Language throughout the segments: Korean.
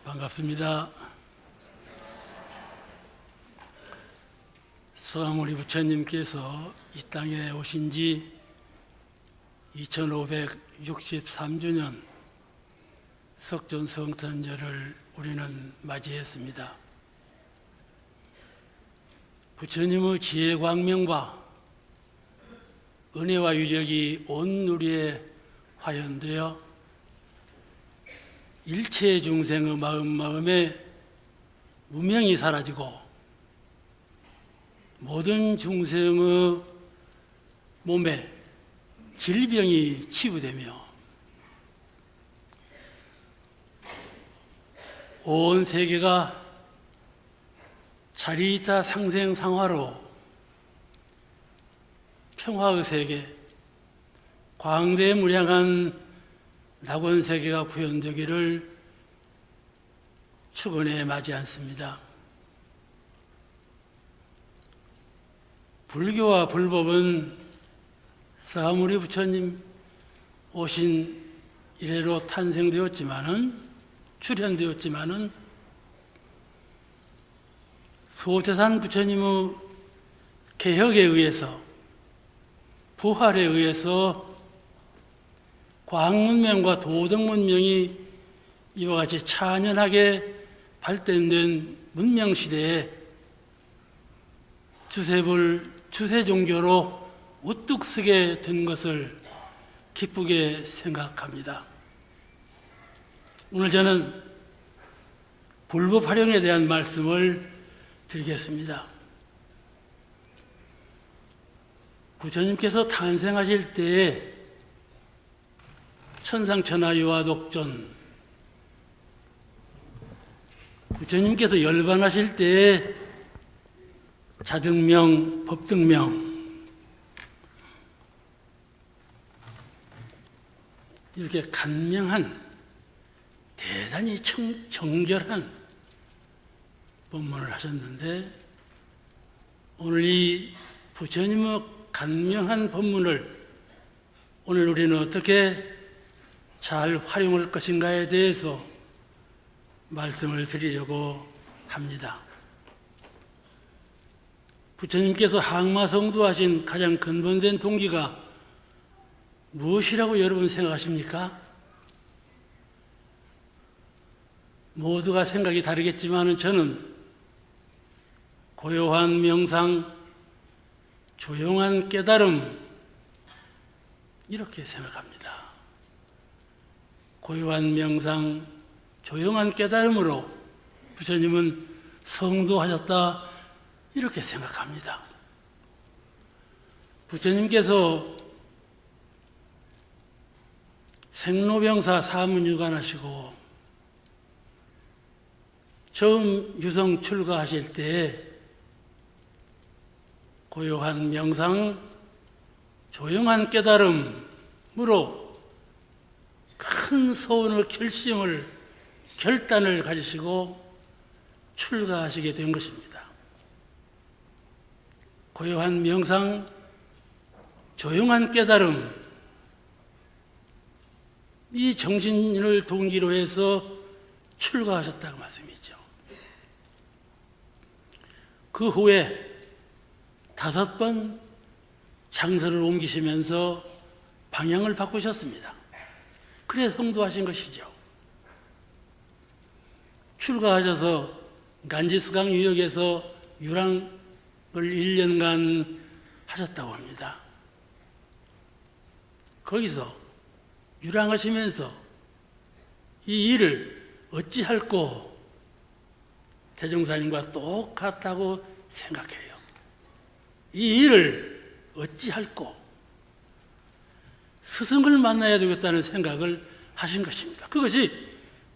반갑습니다. 서가모니 부처님께서 이 땅에 오신 지 2563주년 석존성탄절을 우리는 맞이했습니다. 부처님의 지혜 광명과 은혜와 위력이 온 누리에 화연되어 일체 중생의 마음에 무명이 사라지고 모든 중생의 몸에 질병이 치유되며 온 세계가 자리자 상생상화로 평화의 세계, 광대무량한 낙원 세계가 구현되기를 축원해 마지 않습니다. 불교와 불법은 서가모니 부처님 오신 이래로 출현되었지만은 소태산 부처님의 개혁에 의해서 부활에 의해서 과학문명과 도덕문명이 이와 같이 찬연하게 발전된 문명시대에 주세종교로 우뚝 서게 된 것을 기쁘게 생각합니다. 오늘 저는 불법 활용에 대한 말씀을 드리겠습니다. 부처님께서 탄생하실 때에 천상천하 유화독존, 부처님께서 열반하실 때에 자등명, 법등명 이렇게 간명한 대단히 정결한 법문을 하셨는데, 오늘 이 부처님의 간명한 법문을 오늘 우리는 어떻게 잘 활용할 것인가에 대해서 말씀을 드리려고 합니다. 부처님께서 항마성두하신 가장 근본된 동기가 무엇이라고 여러분 생각하십니까? 모두가 생각이 다르겠지만 저는 고요한 명상, 조용한 깨달음 이렇게 생각합니다. 고요한 명상, 조용한 깨달음으로 부처님은 성도하셨다 이렇게 생각합니다. 부처님께서 생로병사 사문유관하시고 처음 유성 출가하실 때 고요한 명상, 조용한 깨달음으로 큰 소원의 결단을 가지시고 출가하시게 된 것입니다. 고요한 명상, 조용한 깨달음, 이 정신을 동기로 해서 출가하셨다고 말씀이죠. 그 후에 5번 장소를 옮기시면서 방향을 바꾸셨습니다. 그래 성도하신 것이죠. 출가하셔서 간지스강 유역에서 유랑을 1년간 하셨다고 합니다. 거기서 유랑하시면서 이 일을 어찌할꼬 대종사님과 똑같다고 생각해요. 이 일을 어찌할꼬 스승을 만나야 되겠다는 생각을 하신 것입니다. 그것이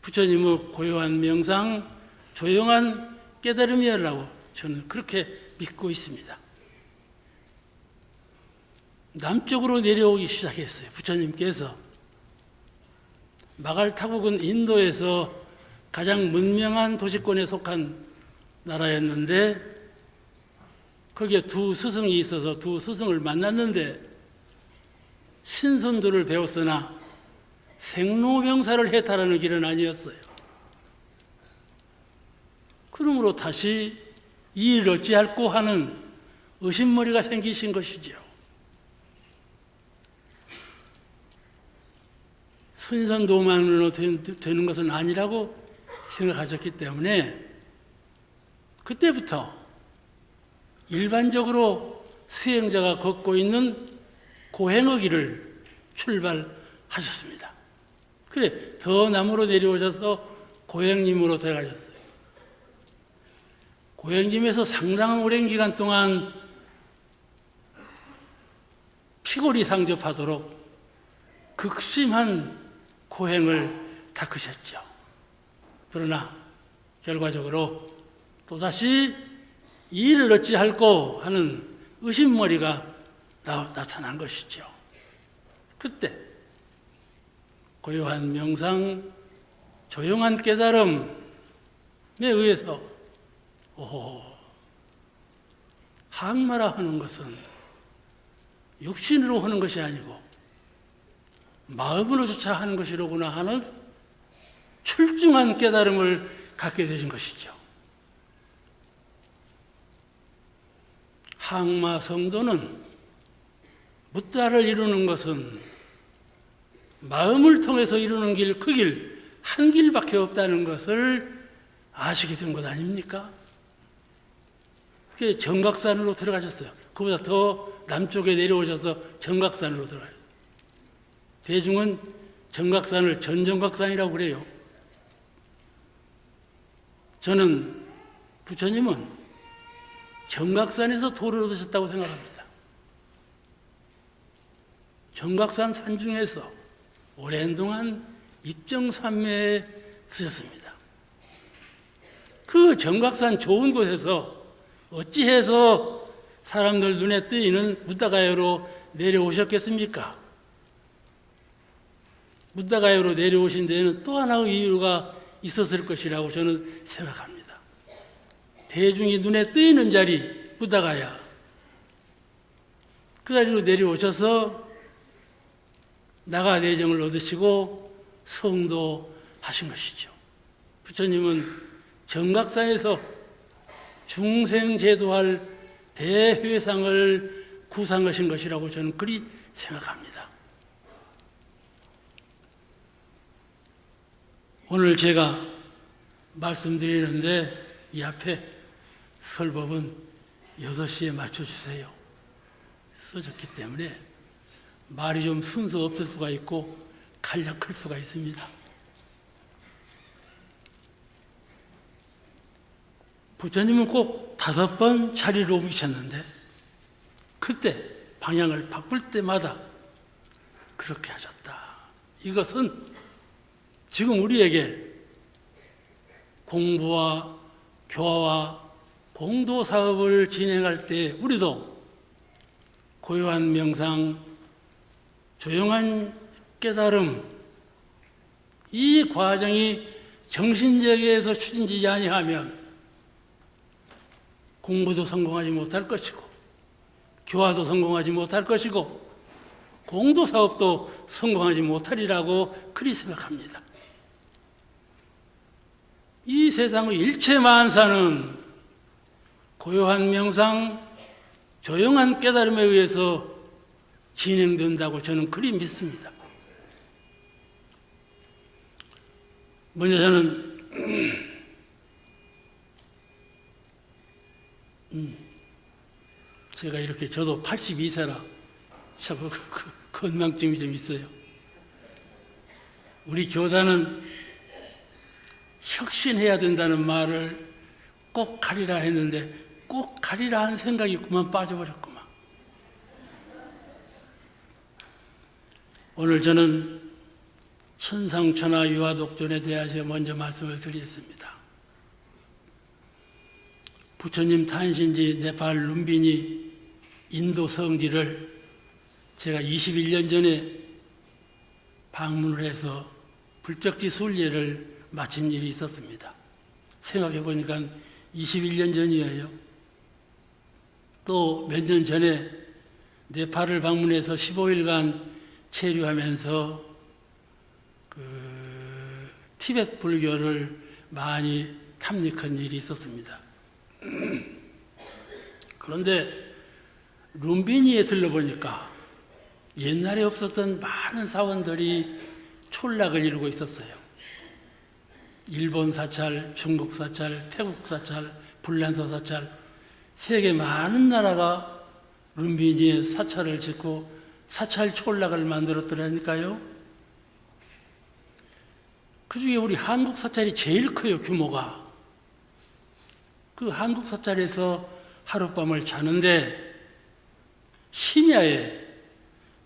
부처님의 고요한 명상, 조용한 깨달음이라고 저는 그렇게 믿고 있습니다. 남쪽으로 내려오기 시작했어요. 부처님께서 마갈타국은 인도에서 가장 문명한 도시권에 속한 나라였는데 거기에 두 스승이 있어서 두 스승을 만났는데 신선도를 배웠으나 생로병사를 해탈하는 길은 아니었어요. 그러므로 다시 이 일을 어찌할꼬 하는 의심머리가 생기신 것이죠. 선선도만으로 되는 것은 아니라고 생각하셨기 때문에 그때부터 일반적으로 수행자가 걷고 있는 고행의 길을 출발하셨습니다. 그래, 더 남으로 내려오셔서 고행림으로 들어가셨어요. 고행림에서 상당한 오랜 기간 동안 피골이 상접하도록 극심한 고행을 닦으셨죠. 그러나 결과적으로 또다시 이 일을 어찌할꼬 하는 의심머리가 나타난 것이죠. 그때 고요한 명상, 조용한 깨달음에 의해서 항마라 하는 것은 육신으로 하는 것이 아니고 마음으로조차 하는 것이로구나 하는 출중한 깨달음을 갖게 되신 것이죠. 항마 성도는 붓다를 이루는 것은 마음을 통해서 이루는 길, 그 길, 한 길밖에 없다는 것을 아시게 된 것 아닙니까? 그게 정각산으로 들어가셨어요. 그보다 더 남쪽에 내려오셔서 정각산으로 들어가요. 대중은 정각산을 전정각산이라고 그래요. 저는 부처님은 정각산에서 도를 얻으셨다고 생각합니다. 정각산 산중에서 오랜 동안 입정산매에 쓰셨습니다. 그 정각산 좋은 곳에서 어찌해서 사람들 눈에 띄는 무다가야로 내려오셨겠습니까? 무다가야로 내려오신 데에는 또 하나의 이유가 있었을 것이라고 저는 생각합니다. 대중이 눈에 띄는 자리, 무다가야. 그 자리로 내려오셔서 나가대정을 얻으시고 성도하신 것이죠. 부처님은 정각산에서 중생제도할 대회상을 구상하신 것이라고 저는 그리 생각합니다. 오늘 제가 말씀드리는데 이 앞에 설법은 6시에 맞춰주세요 써졌기 때문에 말이 좀 순서 없을 수가 있고 간략할 수가 있습니다. 부처님은 꼭 5번 자리로 옮기셨는데 그때 방향을 바꿀 때마다 그렇게 하셨다. 이것은 지금 우리에게 공부와 교화와 공도 사업을 진행할 때 우리도 고요한 명상, 조용한 깨달음, 이 과정이 정신세계에서 추진되지 아니하면 공부도 성공하지 못할 것이고 교화도 성공하지 못할 것이고 공도 사업도 성공하지 못하리라고 그리 생각합니다. 이 세상의 일체 만사는 고요한 명상, 조용한 깨달음에 의해서 진행된다고 저는 그리 믿습니다. 먼저 저는 제가 이렇게 저도 82세라 참 건망증이 좀 있어요. 우리 교단은 혁신해야 된다는 말을 꼭 가리라 했는데 꼭 가리라 하는 생각이 그만 빠져버렸구만. 오늘 저는 천상천하 유화독존에 대해서 먼저 말씀을 드리겠습니다. 부처님 탄신지 네팔 룸비니 인도 성지를 제가 21년 전에 방문을 해서 불적지 순례를 마친 일이 있었습니다. 생각해 보니까 21년 전이에요. 또 몇 년 전에 네팔을 방문해서 15일간 체류하면서 티베트 불교를 많이 탐닉한 일이 있었습니다. 그런데 룸비니에 들러보니까 옛날에 없었던 많은 사원들이 촌락을 이루고 있었어요. 일본 사찰, 중국 사찰, 태국 사찰, 불란서 사찰, 세계 많은 나라가 룸비니에 사찰을 짓고 사찰 촌락을 만들었더라니까요. 그 중에 우리 한국 사찰이 제일 커요, 규모가. 그 한국 사찰에서 하룻밤을 자는데 심야에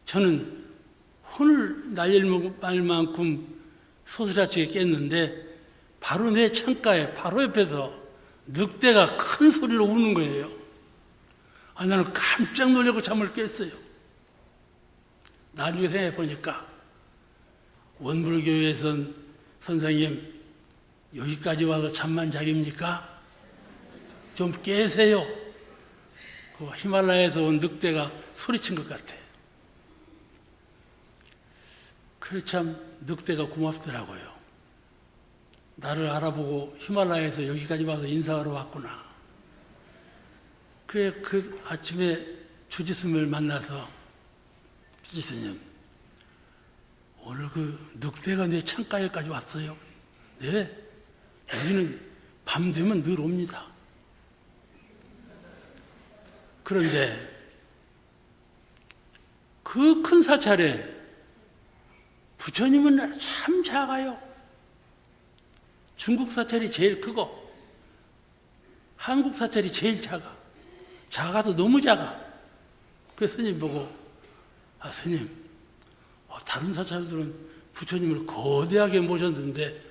저는 혼을 날릴 만큼 소스라치게 깼는데 바로 내 창가에 바로 옆에서 늑대가 큰 소리로 우는 거예요. 나는 깜짝 놀라고 잠을 깼어요. 나중에 생각해 보니까 원불교에선 선생님 여기까지 와서 잠만 자깁니까? 좀 깨세요. 그 히말라야에서 온 늑대가 소리친 것 같아. 그래 참 늑대가 고맙더라고요. 나를 알아보고 히말라야에서 여기까지 와서 인사하러 왔구나. 그래 그 아침에 주지스님을 만나서 주지스님 오늘 그 늑대가 내 창가에까지 왔어요. 네, 여기는 밤 되면 늘 옵니다. 그런데 그 큰 사찰에 부처님은 참 작아요. 중국 사찰이 제일 크고 한국 사찰이 제일 작아. 작아서 너무 작아. 그래서 스님 보고 스님 다른 사찰들은 부처님을 거대하게 모셨는데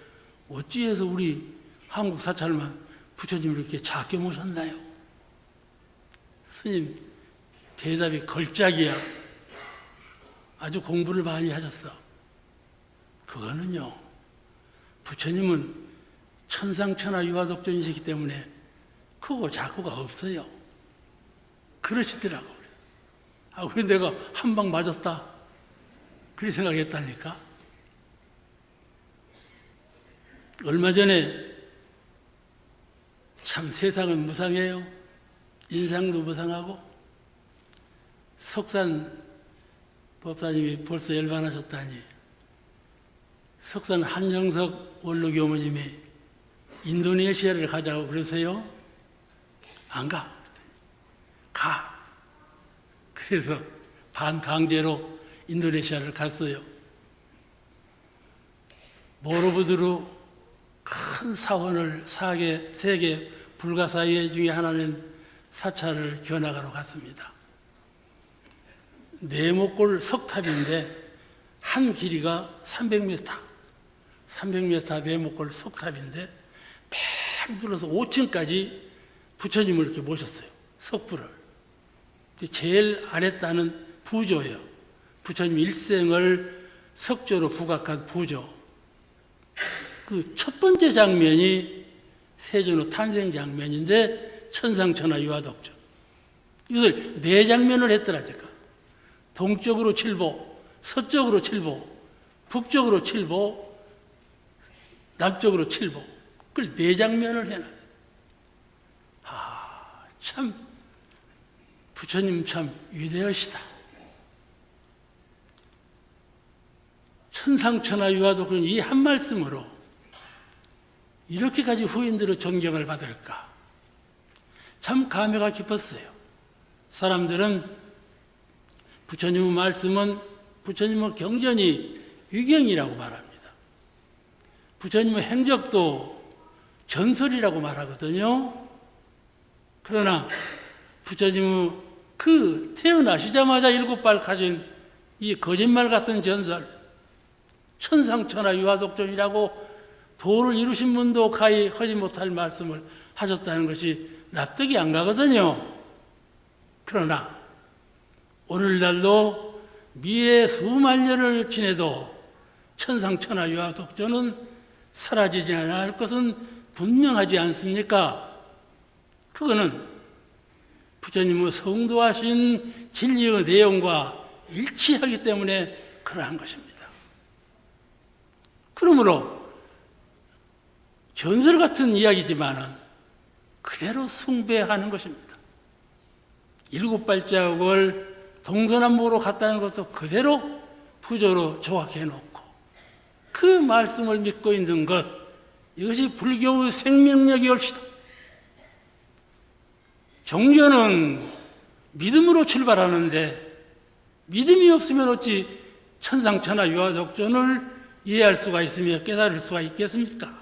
어찌해서 우리 한국 사찰만 부처님을 이렇게 작게 모셨나요? 스님 대답이 걸작이야. 아주 공부를 많이 하셨어. 그거는요, 부처님은 천상천하 유화독존이시기 때문에 크고 작고가 없어요. 그러시더라고. 그래 내가 한 방 맞았다. 그렇게 생각했다니까. 얼마 전에 참 세상은 무상해요. 인상도 무상하고 석산 법사님이 벌써 열반하셨다니. 석산 한정석 원로교모님이 인도네시아를 가자고 그러세요? 안 가. 가. 그래서 반강제로 인도네시아를 갔어요. 모로부두르 큰 사원을 세계 불가사의 중에 하나는 사찰을 견학하러 갔습니다. 네모골 석탑인데 한 길이가 300m, 300m 네모골 석탑인데 쭉 둘러서 5층까지 부처님을 이렇게 모셨어요. 석불을. 제일 아랫단은 부조예요. 부처님 일생을 석조로 부각한 부조. 그 첫 번째 장면이 세존의 탄생 장면인데 천상천하 유화독존. 이것을 네 장면을 했더라니까. 동쪽으로 7보, 서쪽으로 7보, 북쪽으로 7보, 남쪽으로 7보. 그걸 네 장면을 해놨어요. 참 부처님 참 위대하시다. 천상천하 유화독존 이 한 말씀으로 이렇게까지 후인들의 존경을 받을까? 참 감회가 깊었어요. 사람들은 부처님의 말씀은 부처님의 경전이 위경이라고 말합니다. 부처님의 행적도 전설이라고 말하거든요. 그러나 부처님의 그 태어나시자마자 7발 가진 이 거짓말 같은 전설, 천상천하 유화독존이라고 도를 이루신 분도 가히 하지 못할 말씀을 하셨다는 것이 납득이 안 가거든요. 그러나 오늘날도 미래 수만 년을 지내도 천상천하 유화독존은 사라지지 않을 것은 분명하지 않습니까? 그거는 부처님의 성도하신 진리의 내용과 일치하기 때문에 그러한 것입니다. 그러므로 전설 같은 이야기지만 그대로 숭배하는 것입니다. 7발자국을 동서남북으로 갔다는 것도 그대로 부조로 조각해 놓고 그 말씀을 믿고 있는 것, 이것이 불교의 생명력이 옳시다. 종교는 믿음으로 출발하는데 믿음이 없으면 어찌 천상천하 유아독존을 이해할 수가 있으며 깨달을 수가 있겠습니까?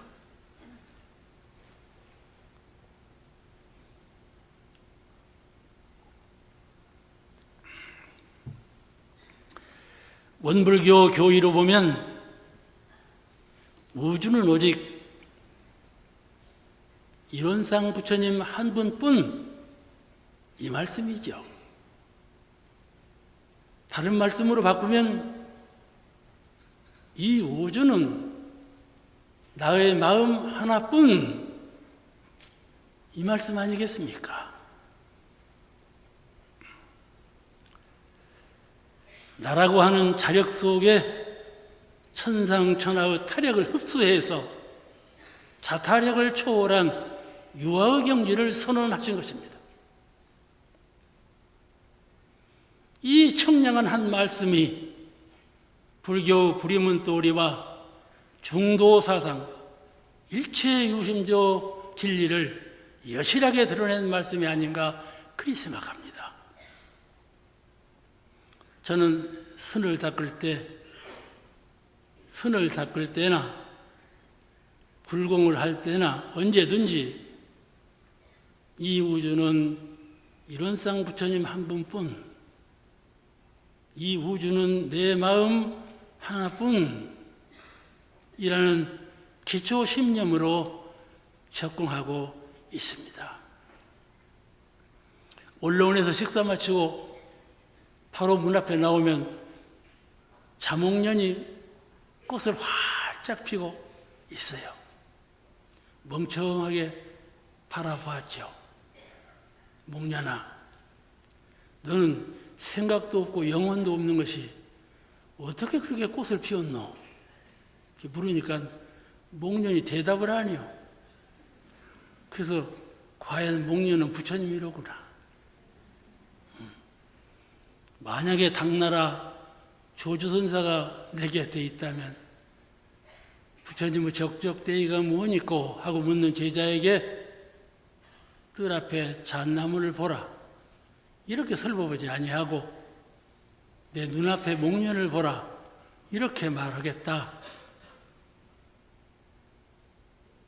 원불교 교의로 보면 우주는 오직 일원상 부처님 한 분뿐, 이 말씀이죠. 다른 말씀으로 바꾸면 이 우주는 나의 마음 하나뿐, 이 말씀 아니겠습니까? 나라고 하는 자력 속에 천상천하의 타력을 흡수해서 자타력을 초월한 유아의 경지를 선언하신 것입니다. 이 청량한 한 말씀이 불교 불이문도리와 중도사상, 일체유심조 진리를 여실하게 드러낸 말씀이 아닌가 그리 생각합니다. 저는 선을 닦을 때나 불공을 할 때나 언제든지 이 우주는 일원상 부처님 한 분뿐, 이 우주는 내 마음 하나뿐 이라는 기초 신념으로 접근하고 있습니다. 언론에서 식사 마치고 바로 문 앞에 나오면 자목련이 꽃을 활짝 피고 있어요. 멍청하게 바라보았죠. 목련아, 너는 생각도 없고 영혼도 없는 것이 어떻게 그렇게 꽃을 피웠노? 물으니까 목련이 대답을 하니요. 그래서 과연 목련은 부처님이로구나. 만약에 당나라 조주선사가 내 곁에 있다면 부처님의 적적대의가 무엇이고 하고 묻는 제자에게 뜰 앞에 잣나무를 보라, 이렇게 설법하지 아니하고 내 눈앞에 목련을 보라, 이렇게 말하겠다.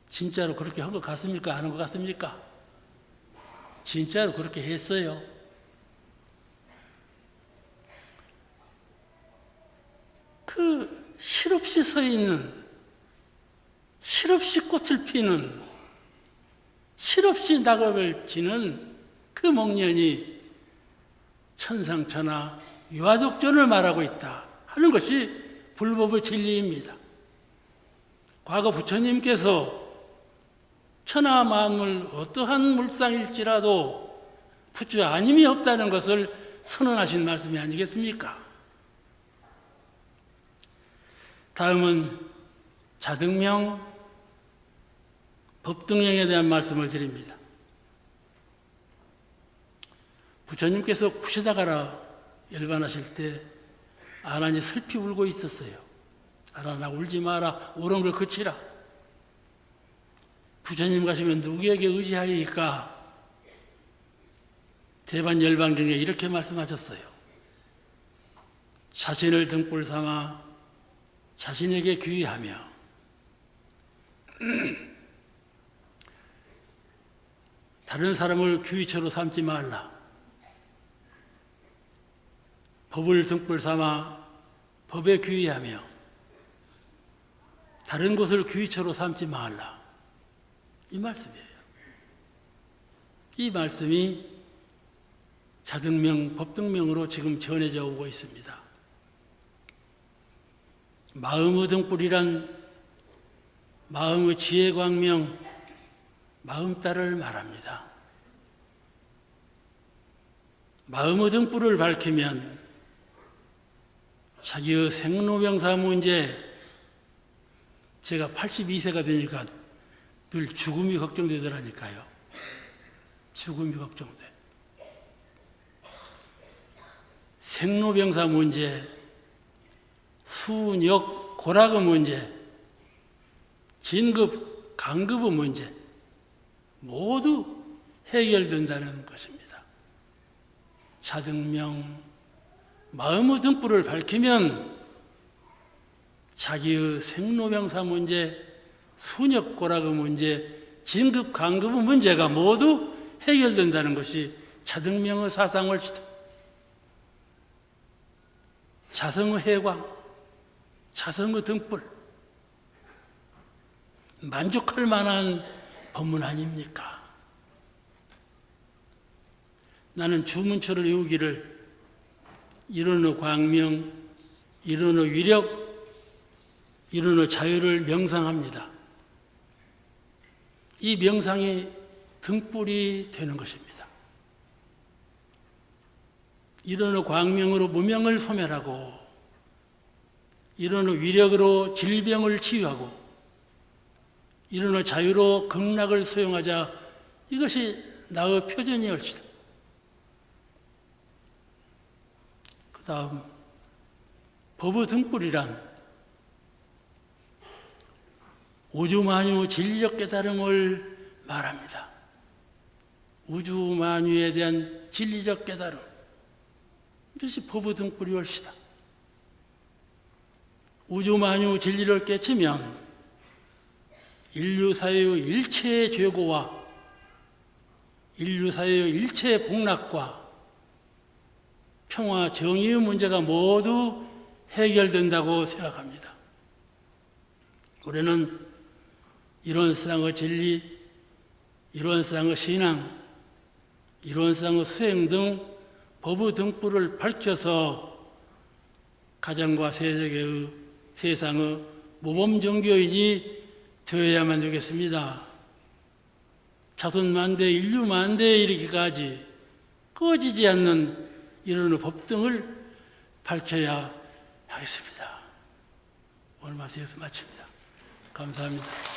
진짜로 그렇게 한 것 같습니까? 안 한 것 같습니까? 진짜로 그렇게 했어요. 그 실없이 서 있는, 실없이 꽃을 피는, 실없이 낙엽을 지는 그 목련이 천상천하 유아독존을 말하고 있다 하는 것이 불법의 진리입니다. 과거 부처님께서 천하 만물 어떠한 물상일지라도 부처 아님이 없다는 것을 선언하신 말씀이 아니겠습니까? 다음은 자등명, 법등명에 대한 말씀을 드립니다. 부처님께서 쿠시다가라 열반하실 때 아란이 슬피 울고 있었어요. 아란아, 울지 마라, 우는 걸 그치라. 부처님 가시면 누구에게 의지하리까? 대반 열반 중에 이렇게 말씀하셨어요. 자신을 등불 삼아 자신에게 귀의하며 다른 사람을 귀의처로 삼지 말라. 법을 등불 삼아 법에 귀의하며 다른 것을 귀의처로 삼지 말라. 이 말씀이에요. 이 말씀이 자등명, 법등명으로 지금 전해져 오고 있습니다. 마음의 등불이란 마음의 지혜 광명, 마음따를 말합니다. 마음의 등불을 밝히면 자기의 생로병사 문제, 제가 82세가 되니까 늘 죽음이 걱정되더라니까요. 죽음이 걱정돼. 생로병사 문제, 순역 고락의 문제, 진급 강급의 문제 모두 해결된다는 것입니다. 차등명, 마음의 등불을 밝히면 자기의 생로병사 문제, 순역고락의 문제, 진급 강급의 문제가 모두 해결된다는 것이 차등명의 사상을 자성의 해광, 자성의 등불, 만족할 만한 법문 아닙니까? 나는 주문처를 외우기를 이론의 광명, 이론의 위력, 이론의 자유를 명상합니다. 이 명상이 등불이 되는 것입니다. 이론의 광명으로 무명을 소멸하고 이론의 위력으로 질병을 치유하고 이론의 자유로 극락을 수용하자. 이것이 나의 표전이올시다. 그 다음 법의 등불이란 우주만유 진리적 깨달음을 말합니다. 우주만유에 대한 진리적 깨달음, 이것이 법의 등불이 올시다. 우주만유 진리를 깨치면 인류사회의 일체의 죄고와 인류사회의 일체의 복락과 평화, 정의의 문제가 모두 해결된다고 생각합니다. 우리는 이론상의 진리, 이론상의 신앙, 이론상의 수행 등 법의 등불을 밝혀서 가정과 세상의 모범종교인이 되어야만 되겠습니다. 자손 만대, 인류 만대에 이르기까지 꺼지지 않는 이론의 법 등을 밝혀야 하겠습니다. 오늘 말씀 여기서 마칩니다. 감사합니다.